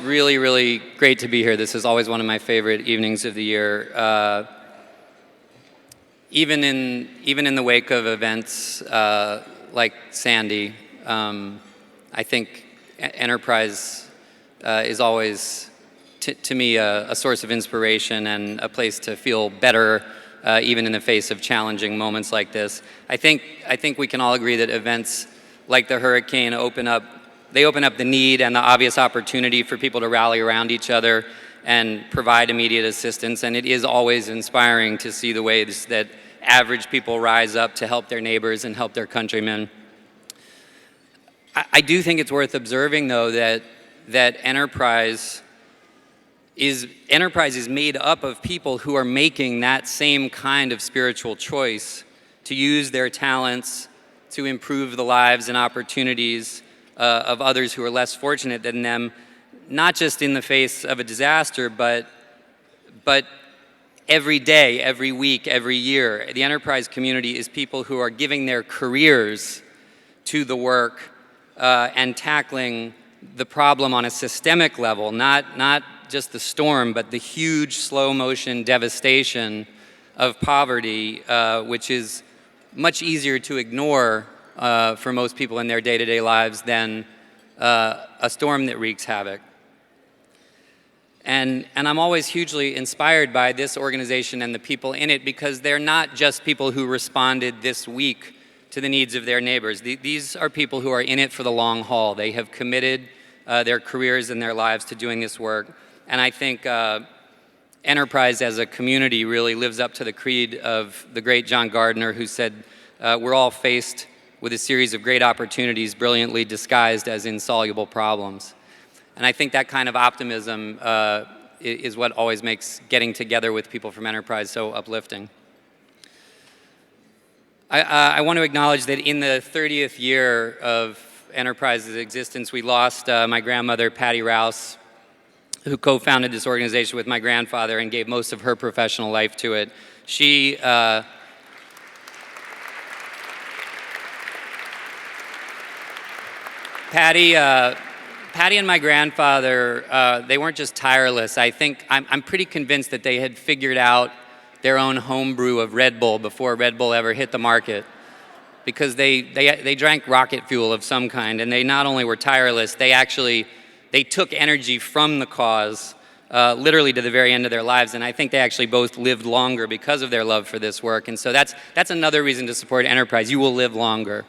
really, really great to be here. This is always one of my favorite evenings of the year. Even in the wake of events like Sandy, I think Enterprise is always, to me, a source of inspiration and a place to feel better, even in the face of challenging moments like this. I think we can all agree that events like the hurricane open up the need and the obvious opportunity for people to rally around each other and provide immediate assistance. And it is always inspiring to see the ways that average people rise up to help their neighbors and help their countrymen. I do think it's worth observing, though, that Enterprise is made up of people who are making that same kind of spiritual choice to use their talents to improve the lives and opportunities of others who are less fortunate than them, not just in the face of a disaster, but every day, every week, every year. The Enterprise community is people who are giving their careers to the work and tackling the problem on a systemic level, not just the storm, but the huge slow motion devastation of poverty, which is much easier to ignore for most people in their day-to-day lives than a storm that wreaks havoc. And I'm always hugely inspired by this organization and the people in it, because they're not just people who responded this week to the needs of their neighbors. These are people who are in it for the long haul. They have committed their careers and their lives to doing this work. And I think Enterprise as a community really lives up to the creed of the great John Gardner, who said, we're all faced with a series of great opportunities brilliantly disguised as insoluble problems. And I think that kind of optimism is what always makes getting together with people from Enterprise so uplifting. I want to acknowledge that in the 30th year of Enterprise's existence, we lost my grandmother, Patty Rouse, who co-founded this organization with my grandfather and gave most of her professional life to it. She Patty and my grandfather, they weren't just tireless. I'm pretty convinced that they had figured out their own homebrew of Red Bull before Red Bull ever hit the market, because they drank rocket fuel of some kind, and they not only were tireless, they took energy from the cause literally to the very end of their lives, and I think they actually both lived longer because of their love for this work. And so that's another reason to support Enterprise. You will live longer.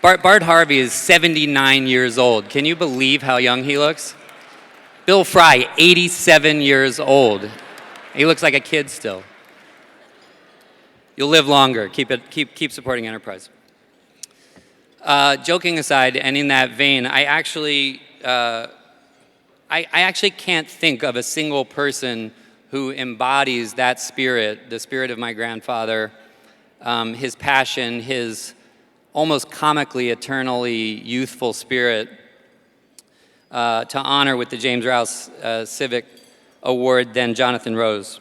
Bart Harvey is 79 years old. Can you believe how young he looks? Bill Fry, 87 years old. He looks like a kid still. You'll live longer. Keep supporting Enterprise. Joking aside, and in that vein, I actually can't think of a single person who embodies that spirit, the spirit of my grandfather, his passion, his almost comically, eternally youthful spirit, to honor with the James Rouse Civic Award than Jonathan Rose.